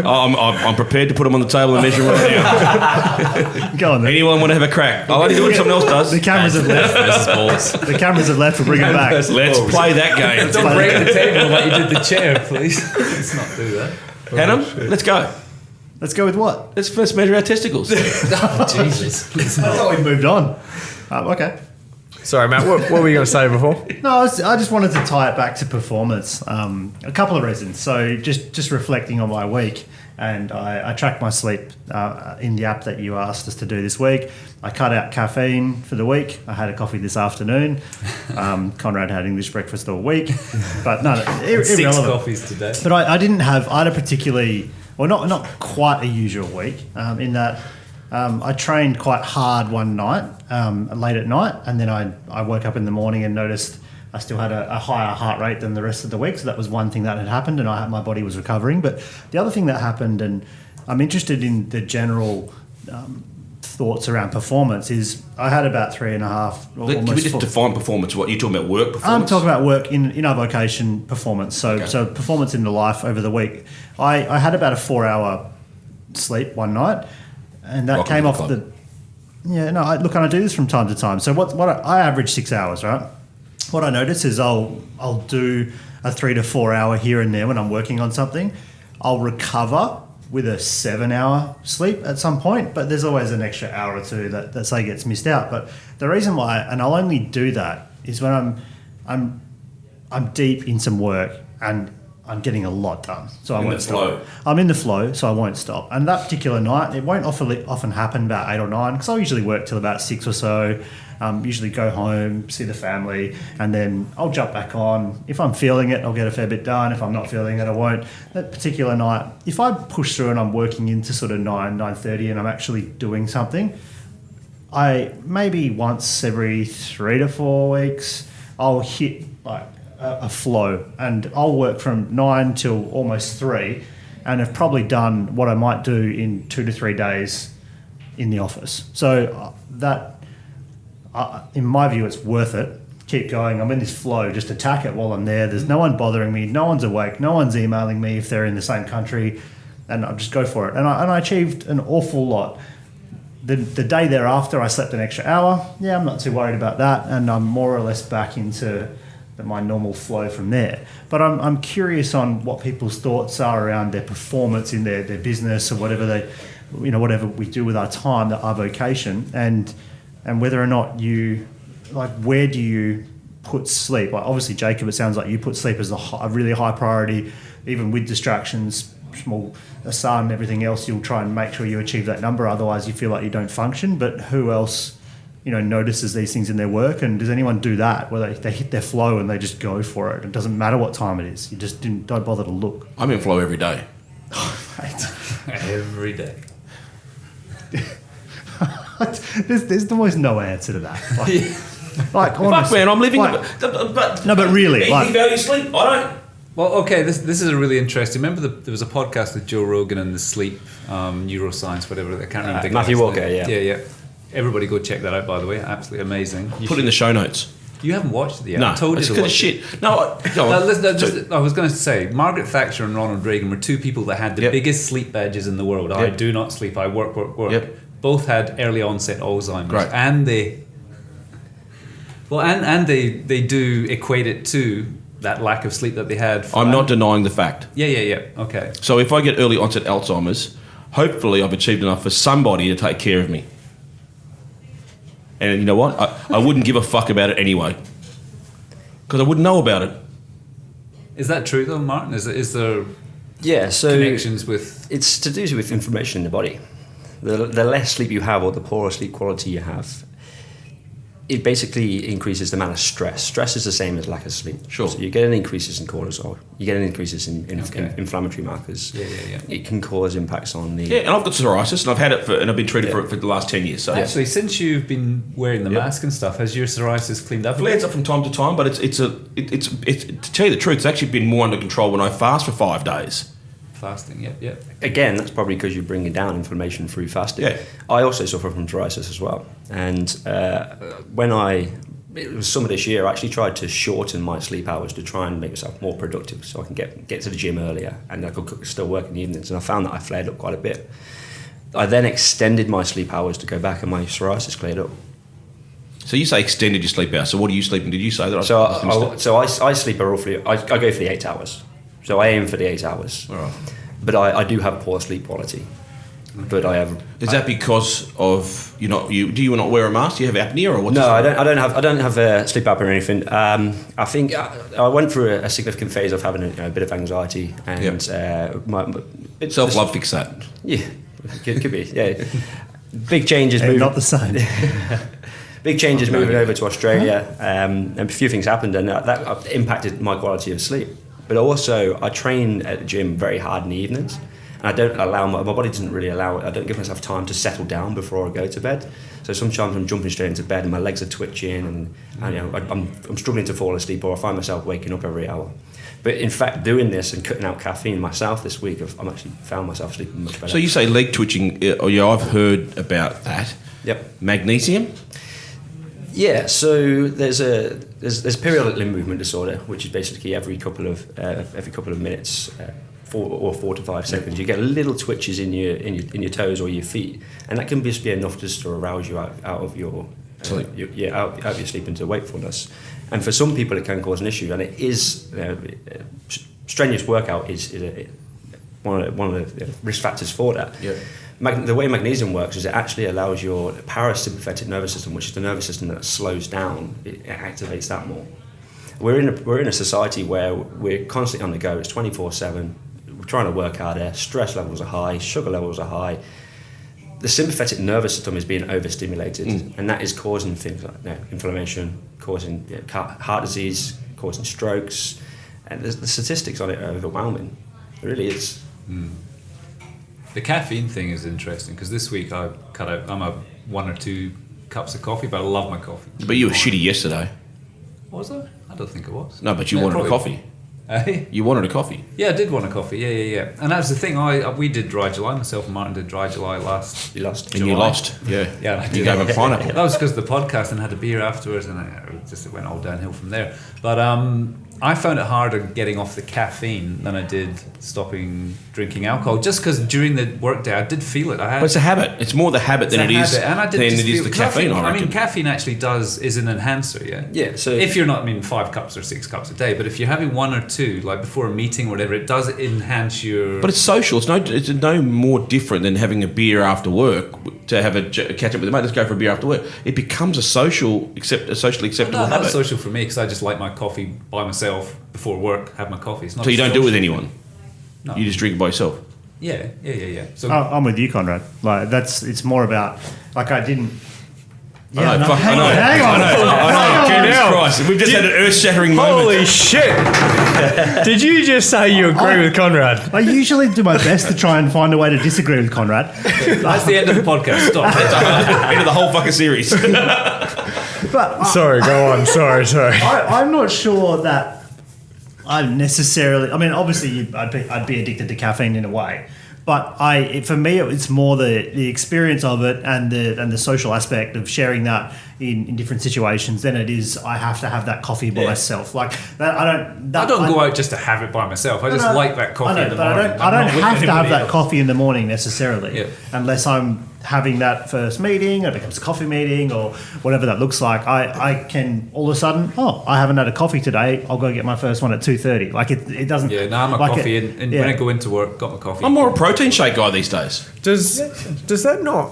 I'm prepared to put them on the table and measure right now. Go on then. Anyone want to have a crack? I'll only do what someone else does. The cameras have left. Versus balls. The cameras have left. We'll bring it back. Let's play that game. Don't break the table like you did the chair, please. Let's not do that. Hanham, let's go. Let's go with what? Let's first measure our testicles. Jesus. I thought we moved on. Okay. Sorry, Matt. What were you going to say before? No, I just wanted to tie it back to performance. A couple of reasons. So just reflecting on my week, and I tracked my sleep in the app that you asked us to do this week. I cut out caffeine for the week. I had a coffee this afternoon. Conrad had English breakfast all week. But no, irrelevant. 6 coffees today. But I had a particularly, well, not quite a usual week in that I trained quite hard one night, late at night, and then I woke up in the morning and noticed I still had a higher heart rate than the rest of the week. So that was one thing that had happened, and my body was recovering. But the other thing that happened, and I'm interested in the general thoughts around performance, is I had about 3.5. Can we just define performance? What you're talking about? Work performance? I'm talking about work in our vocation performance. So performance in the life over the week. I had about a 4-hour sleep one night, and that came off the. Yeah, no. I do this from time to time. So what I average 6 hours, right? What I notice is I'll do a 3 to 4 hour here and there when I'm working on something. I'll recover with a 7-hour sleep at some point, but there's always an extra hour or two that say gets missed out. But the reason why, and I'll only do that, is when I'm deep in some work and I'm getting a lot done, so I won't stop. I'm in the flow, so I won't stop. And that particular night, it won't often happen about 8 or 9, because I usually work till about 6 or so. Usually go home, see the family, and then I'll jump back on. If I'm feeling it, I'll get a fair bit done. If I'm not feeling it, I won't. That particular night, if I push through and I'm working into sort of 9:30 and I'm actually doing something, I maybe once every 3 to 4 weeks, I'll hit like a flow, and I'll work from 9 till almost 3, and have probably done what I might do in 2 to 3 days in the office. So that, in my view, it's worth it. Keep going. I'm in this flow. Just attack it while I'm there. There's no one bothering me. No one's awake. No one's emailing me if they're in the same country, and I'll just go for it. And I achieved an awful lot. The day thereafter, I slept an extra hour. Yeah, I'm not too worried about that, and I'm more or less back into my normal flow from there. But I'm curious on what people's thoughts are around their performance in their business, or whatever whatever we do with our time, our vocation, and whether or not where do you put sleep? Like obviously, Jacob, it sounds like you put sleep as a really high priority, even with distractions, a son and everything else. You'll try and make sure you achieve that number. Otherwise, you feel like you don't function. But who else, notices these things in their work? And does anyone do that, where they hit their flow and they just go for it? It doesn't matter what time it is. You just don't bother to look. I'm in flow every day. Oh, mate. Every day. There's almost no answer to that. Like honest, Fuck, man, I'm living. But really, eating value sleep. I don't. Well, okay, this is a really interesting. Remember there was a podcast with Joe Rogan and the sleep, neuroscience, whatever. I can't remember. Matthew Walker, yeah. Yeah. Everybody go check that out, by the way. Absolutely amazing. Put it in the show notes. You haven't watched it yet. No, I told you it's to good watch as shit. it. No, go on. I was going to say, Margaret Thatcher and Ronald Reagan were two people that had the biggest sleep badges in the world. I do not sleep. I work. Yep. Both had early onset Alzheimer's. Great. And they do equate it to that lack of sleep that they had. I'm not denying the fact. Yeah. Okay. So if I get early onset Alzheimer's, hopefully I've achieved enough for somebody to take care of me. And you know what? I wouldn't give a fuck about it anyway, because I wouldn't know about it. Is that true though, Martin? Is there connections with? It's to do with inflammation in the body. The less sleep you have, or the poorer sleep quality you have, it basically increases the amount of stress. Stress is the same as lack of sleep. Sure. So you get an increases in cortisol. You get an increases in inflammatory markers. Yeah. It can cause impacts on the... Yeah, and I've got psoriasis, and I've had it and I've been treated for it for the last 10 years. So Actually, since you've been wearing the mask and stuff, has your psoriasis cleaned up? it flares up from time to time, but it's to tell you the truth, it's actually been more under control when I fast for 5 days. Fasting, yep. Again, that's probably because you're bringing down inflammation through fasting. Yeah. I also suffer from psoriasis as well. And it was summer this year, I actually tried to shorten my sleep hours to try and make myself more productive, so I can get to the gym earlier and I could still work in the evenings. And I found that I flared up quite a bit. I then extended my sleep hours to go back, and my psoriasis cleared up. So you say extended your sleep hours. So what are you sleeping? Did you say that? I sleep roughly. I go for the 8 hours. So I aim for the 8 hours. All right. But I do have poor sleep quality. But I have. Is that because of do you not wear a mask? Do you have apnea or what? No, I don't have sleep apnea or anything. I think I went through a significant phase of having a bit of anxiety and self-love fix that. Yeah, could be. Yeah, big changes. Hey, not the same. Big changes moving over to Australia, and a few things happened, and that impacted my quality of sleep. But also, I train at the gym very hard in the evenings, And I don't allow my body doesn't really allow it. I don't give myself time to settle down before I go to bed. So sometimes I'm jumping straight into bed and my legs are twitching, and I'm struggling to fall asleep, or I find myself waking up every hour. But in fact, doing this and cutting out caffeine myself this week, I'm actually found myself sleeping much better. So you say leg twitching? I've heard about that. Yep. Magnesium? Yeah. So there's periodic limb movement disorder, which is basically every couple of minutes. 4 to 5 seconds, you get little twitches in your toes or your feet, and that can just be enough just to arouse you out of your sleep. Out of your sleep into wakefulness. And for some people, it can cause an issue, and it is strenuous workout is one of the risk factors for that. Yeah. The way magnesium works is it actually allows your parasympathetic nervous system, which is the nervous system that slows down, it activates that more. We're in a society where we're constantly on the go. It's 24/7. We're trying to work harder. Stress levels are high. Sugar levels are high. The sympathetic nervous system is being overstimulated, and that is causing things like inflammation, causing heart disease, causing strokes, and the statistics on it are overwhelming. It really is. The caffeine thing is interesting because this week I cut out. I'm a 1 or 2 cups of coffee, but I love my coffee. But you were shitty yesterday. Was I? I don't think I was. No, but you wanted a coffee. You wanted a coffee. Yeah, I did want a coffee. Yeah. And that was the thing. We did Dry July. Myself and Martin did Dry July last. You lost. And you lost. Yeah. Yeah. You gave him pineapple. That was because of the podcast and had a beer afterwards, and it went all downhill from there. But I found it harder getting off the caffeine than I did stopping drinking alcohol. Just because during the workday I did feel it. But it's a habit. It's more the habit than it is the caffeine. I reckon. Caffeine actually is an enhancer. Yeah. Yeah. So if you're not 5 cups or 6 cups a day, but if you're having 1 or 2, like before a meeting or whatever, it does enhance your. But it's social. It's no more different than having a beer after work to have a catch up with a mate. Let's go for a beer after work. It becomes a socially acceptable habit. Not social for me because I just like my coffee by myself before work. Have my coffee. It's not so you don't do it with anyone. No. You just drink it by yourself. Yeah. So I'm with you, Conrad. Like it's more about like I didn't. Yeah, I know. Hang on. Jesus Christ. We've just had an earth-shattering moment. Holy shit! Did you just say you agree with Conrad? I usually do my best to try and find a way to disagree with Conrad. That's the end of the podcast. Stop. End of the whole fucking series. But sorry, go on. Sorry. I'm not sure that I necessarily. I mean, obviously, I'd be addicted to caffeine in a way. But for me, it's more the experience of it and the social aspect of sharing that in different situations than it is I have to have that coffee by myself. Like that, I don't go out just to have it by myself. I just like that coffee in the morning. I don't have to have that coffee in the morning necessarily, unless I'm having that first meeting, or it becomes a coffee meeting, or whatever that looks like. I can all of a sudden, I haven't had a coffee today. I'll go get my first one at 2:30. Like it doesn't. Yeah, no, I'm a coffee, and when I go into work, got my coffee. I'm more a protein shake guy these days. Does that not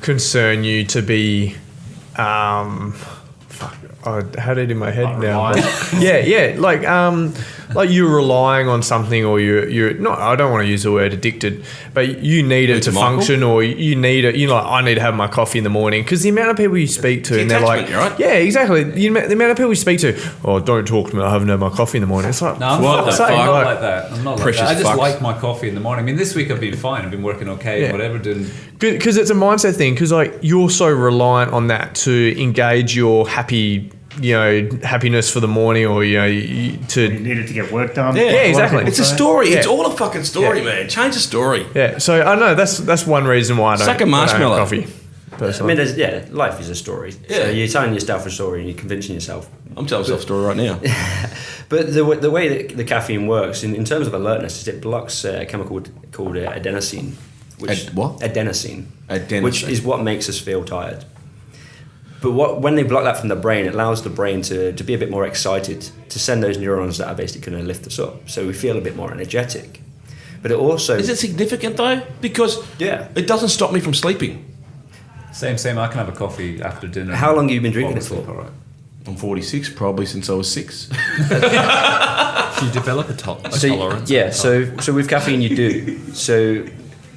concern you to be? How did it in my head now? Like you're relying on something, or you're not. I don't want to use the word addicted, but you need it to function, or you need it. I need to have my coffee in the morning because the amount of people you speak to, and they're like, right? yeah, exactly. The amount of people you speak to, don't talk to me. I haven't had my coffee in the morning. It's like, no, I'm not like that. I'm not like that. I just like my coffee in the morning. I mean, this week I've been fine. I've been working okay, whatever, doing. Because it's a mindset thing. Because you're so reliant on that to engage your happiness for the morning, or you needed to get work done. Yeah, exactly. It's a story. Yeah. It's all a fucking story, man. Change the story. Yeah. So I know that's one reason why I don't. Suck a marshmallow. I don't have coffee. Personally. I mean, life is a story. Yeah. So you're telling yourself a story and you're convincing yourself. I'm telling myself a story right now. But the way that the caffeine works in terms of alertness is it blocks a chemical called adenosine. Adenosine. Which is what makes us feel tired. But when they block that from the brain, it allows the brain to be a bit more excited, to send those neurons that are basically going to lift us up. So we feel a bit more energetic. But it also... Is it significant though? Because it doesn't stop me from sleeping. Same. I can have a coffee after dinner. How long have you been drinking it for? All right. I'm 46, probably since I was 6. Do you develop a tolerance? Yeah, so with caffeine you do. So...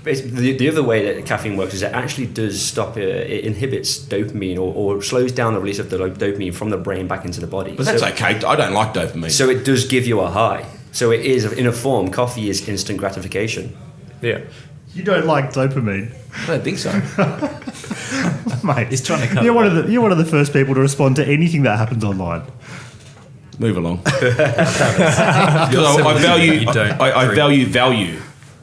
The other way that caffeine works is it actually does stop it inhibits dopamine or slows down the release of the dopamine from the brain back into the body. But that's okay. I don't like dopamine. So it does give you a high. So it is, in a form, coffee is instant gratification. Yeah. You don't like dopamine, I don't think so. mate. He's trying to cut You're it one of the first people to respond to anything that happens online. Move along. I value. You don't I drink. value.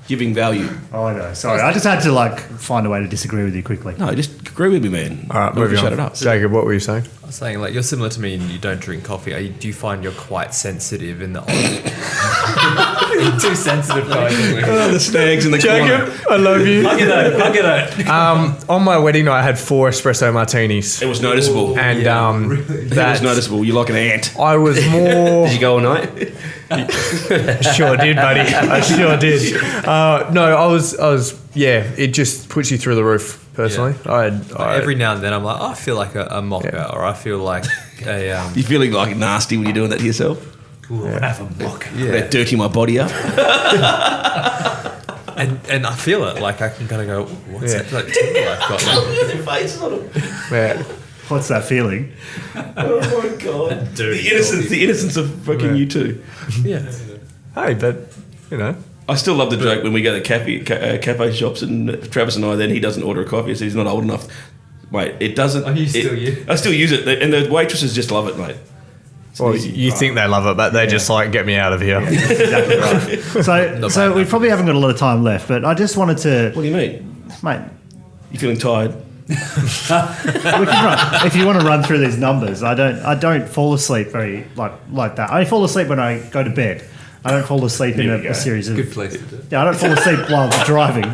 Giving value. Oh, I know. Sorry, I just had to find a way to disagree with you quickly. No, just agree with me, man. All right, Never moving shut on. it up. Jacob, what were you saying? I was saying, you're similar to me and you don't drink coffee. Do you find you're quite sensitive in the Too sensitive, guys. The snags in the corner. I love you. Hug it out. On my wedding night, I had 4 espresso martinis. It was noticeable. And It was noticeable. You're like an ant. I was more... Did you go all night? Sure did, buddy. I sure did. No, I was. Yeah, it just puts you through the roof. Personally, every now and then I'm like, I feel like a mocha, or I feel like a You feeling like nasty when you're doing that to yourself? Ooh, have a mocha. That dirty my body up. and I feel it. Like I can kind of go, what's that like tingle I've got? yeah. What's that feeling? Oh my god! The innocence of fucking you two. Yeah. Hey, but I still love the joke when we go to cafe shops and Travis and I. Then he doesn't order a coffee, so he's not old enough. Mate, it doesn't. You still use it? I still use it, and the waitresses just love it, mate. Well, you think they love it, but they just get me out of here. Exactly right. So we probably haven't got a lot of time left, but I just wanted to, What do you mean? mate. You feeling tired? We can run, if you want to run through these numbers, I don't fall asleep very like that. I only fall asleep when I go to bed. I don't fall asleep in a series of. Good place to do it. Yeah, I don't fall asleep while driving.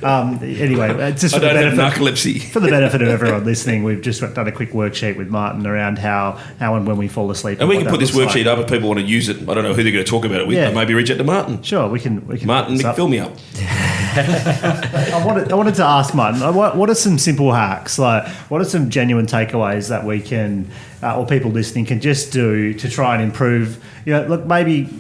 Anyway, just I for the don't have benefit narcolepsy. for the benefit of everyone listening, we've just done a quick worksheet with Martin around how and when we fall asleep. And we what can put that this looks worksheet like. up if people want to use it. I don't know who they're going to talk about it with, Yeah. but maybe reach out to Martin. Sure, we can. Martin put this up. Mcphilimey up. I wanted to ask Martin, what are some simple hacks? What are some genuine takeaways that we can, or people listening can just do to try and improve? Look, maybe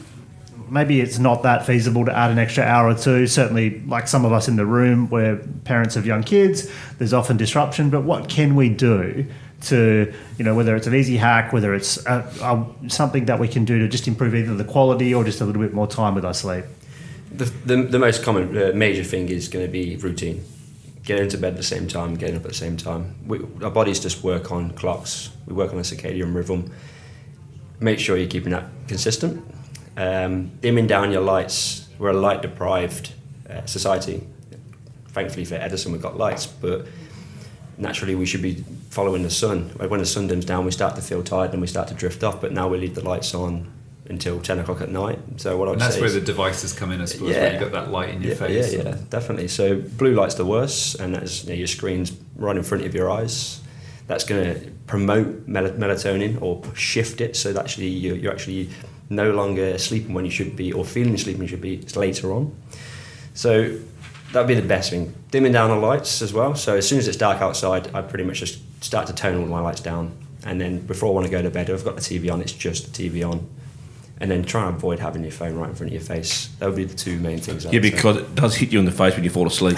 it's not that feasible to add an extra hour or two. Certainly, like some of us in the room, we're parents of young kids. There's often disruption, but what can we do to, whether it's an easy hack, whether it's something that we can do to just improve either the quality or just a little bit more time with our sleep? The most common major thing is going to be routine. Getting into bed at the same time, getting up at the same time. Our bodies just work on clocks. We work on a circadian rhythm. Make sure you're keeping that consistent. Dimming down your lights. We're a light deprived society. Thankfully for Edison we've got lights, but naturally we should be following the sun. When the sun dims down we start to feel tired and we start to drift off, but now we leave the lights on until 10 o'clock at night. So what I would And that's say where is, the devices come in, I suppose, Yeah. where you've got that light in your face. Yeah, definitely. So blue light's the worst, and that's your screen's right in front of your eyes. That's going to promote melatonin or shift it, so that actually you're actually no longer sleeping when you should be, or feeling sleeping when you should be. It's later on. So that'd be the best thing. Dimming down the lights as well. So as soon as it's dark outside, I pretty much just start to tone all my lights down. And then before I want to go to bed, if I've got the TV on, it's just the TV on. And then try and avoid having your phone right in front of your face. That would be the two main things. I Yeah, would say. because it does hit you in the face when you fall asleep.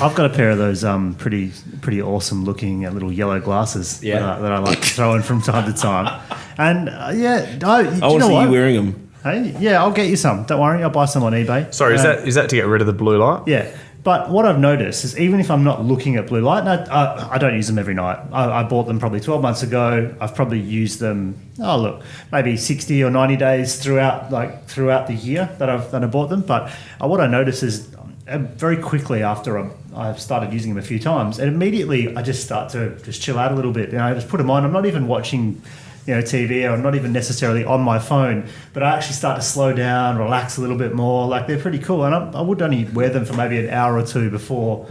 I've got a pair of those pretty awesome looking little yellow glasses that I like to throw in from time to time. And I want to see you wearing them. Hey, yeah, I'll get you some. Don't worry, I'll buy some on eBay. Sorry, is that to get rid of the blue light? Yeah, but what I've noticed is even if I'm not looking at blue light, and I don't use them every night. I bought them probably 12 months ago. I've probably used them, maybe 60 or 90 days throughout the year that I bought them. But what I notice is very quickly after I've started using them a few times, and immediately I just start to just chill out a little bit. I just put them on. I'm not even watching TV, or I'm not even necessarily on my phone, but I actually start to slow down, relax a little bit more. They're pretty cool, and I would only wear them for maybe an hour or two before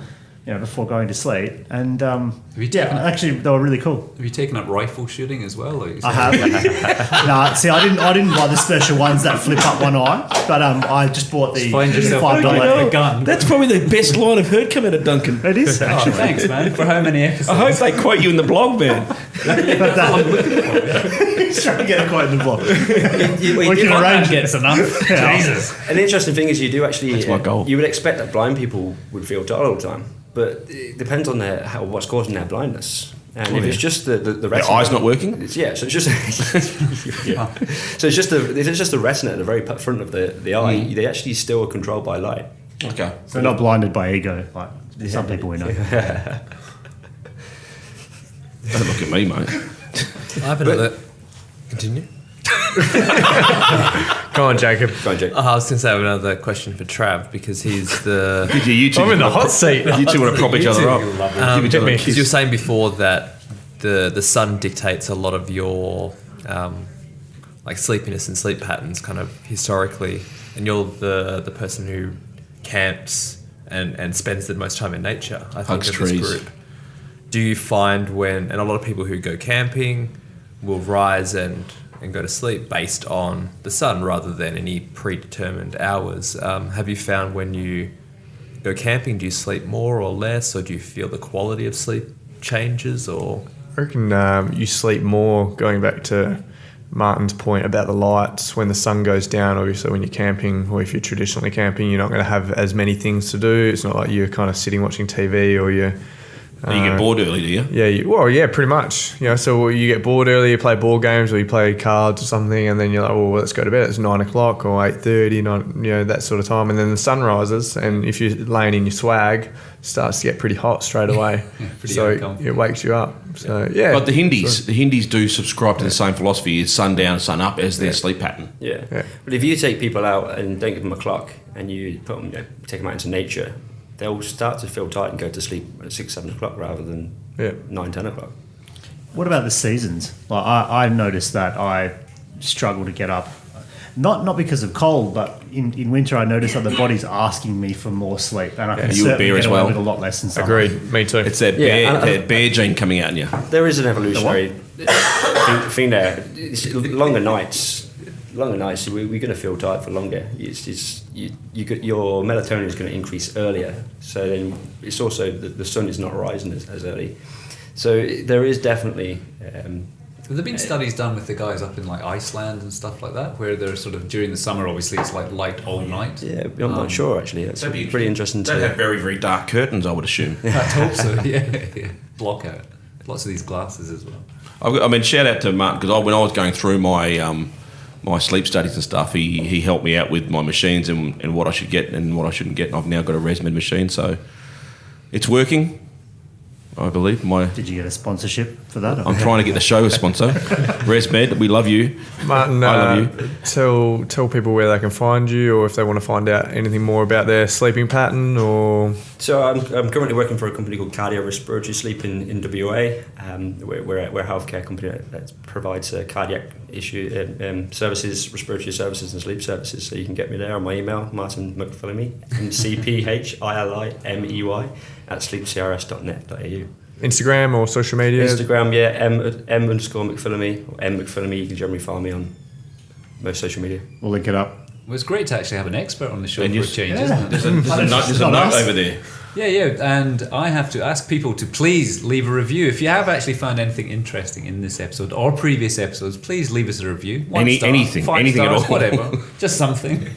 going to sleep. And actually they were really cool. Have you taken up rifle shooting as well? I have. No, see, I didn't buy the special ones that flip up one eye, but I just bought the find yourself $5 a gun. That's probably the best line I've heard come out of Duncan. It is Oh, actually. thanks, man, for how many episodes. I hope they quote you in the blog, man. He's trying to get a quote in the blog. We can arrange it. gets enough. Yeah. Jesus. And the interesting thing is you do actually... That's my goal. You would expect that blind people would feel tired all the time, but it depends on what's causing their blindness. And if it's just the Your retina, eye's not working? so it's just yeah. So it's just the retina at the very front of the eye. They actually still are controlled by light. Okay. So not blinded by ego, like some people we know. Don't look at me, mate. I have another. Continue. Go on, Jacob. Go on, Jake. I was going to say I have another question for Trav because he's the. You two I'm in the hot seat. You two want to prop each other up. Give each other a me. kiss. Because you were saying before that the sun dictates a lot of your like sleepiness and sleep patterns, kind of historically, and you're the person who camps and spends the most time in nature. I think Hugs of trees. this group. Do you find and a lot of people who go camping will rise and go to sleep based on the sun rather than any predetermined hours. Have you found when you go camping, do you sleep more or less, or do you feel the quality of sleep changes? Or I reckon you sleep more, going back to Martin's point about the lights. When the sun goes down, obviously when you're camping, or if you're traditionally camping, you're not going to have as many things to do. It's not like you're kind of sitting watching TV or you're... You get bored early, do you? Yeah, pretty much. You know, so you get bored early, you play board games or you play cards or something, and then you're like, well, let's go to bed. It's 9 o'clock or 8:30, that sort of time. And then the sun rises, and if you're laying in your swag, it starts to get pretty hot straight away. So it wakes you up. So yeah. But the Hindis do subscribe to the same philosophy: is sun down, sun up as their sleep pattern. Yeah. But if you take people out and don't give them a clock, and you put them, take them out into nature, they'll start to feel tired and go to sleep at 6, 7 o'clock rather than 9, 10 o'clock. What about the seasons? Like I noticed that I struggle to get up, not because of cold, but in winter I notice that the body's asking me for more sleep, and I can You a certainly bear get as away well? with a lot less in summer. Agreed. Me too. It's that bear gene coming out in you. There is an evolutionary thing there. It's longer nights. We're going to feel tired for longer. Your melatonin is going to increase earlier. So then it's also the sun is not rising as early. So there is definitely. Have there been studies done with the guys up in like Iceland and stuff like that, where they're sort of during the summer, obviously it's like light all night? Yeah, I'm not sure actually. That's pretty interesting. They have very, very dark curtains, I would assume. I hope so. Yeah. Block out. Lots of these glasses as well. I mean, shout out to Martin, because when I was going through my my sleep studies and stuff, he helped me out with my machines and what I should get and what I shouldn't get. And I've now got a ResMed machine, so it's working, I believe. Did you get a sponsorship for that? I'm trying to get the show a sponsor. ResMed, we love you. Martin, I love you. Tell people where they can find you, or if they want to find out anything more about their sleeping pattern, or... So I'm currently working for a company called Cardio Respiratory Sleep in WA. We're a healthcare company that provides cardiac services, respiratory services and sleep services. So you can get me there on my email, Martin Mcphilimey, McPhilimey at sleepcrs.net.au. Instagram or social media? Instagram, M_Mcphilimey or M Mcphilimey. You can generally find me on most social media. We'll link it up. Well, it's great to actually have an expert on the show And for a you- change, yeah. isn't it? There's a note over there. Yeah, and I have to ask people to please leave a review. If you have actually found anything interesting in this episode or previous episodes, please leave us a review. Anything 5 at stars, all. whatever. Just something.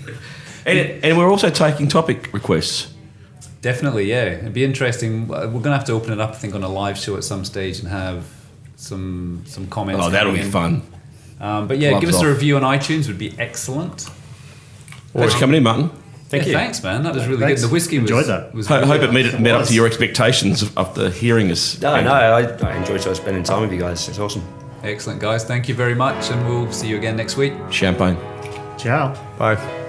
And we're also taking topic requests. Definitely, yeah. It'd be interesting. We're going to have to open it up, I think, on a live show at some stage and have some comments. Oh, that'll be coming in. fun. But yeah, Gloves give us off. a review on iTunes would be excellent. Thanks for coming in, Martin. Thank you. Thanks, man. That was really Thanks. good. The whiskey Enjoyed that. was Hope it met up to your expectations after hearing us. No, I enjoyed spending time with you guys. It's awesome. excellent, guys. Thank you very much, and we'll see you again next week. Champagne. Ciao. Bye.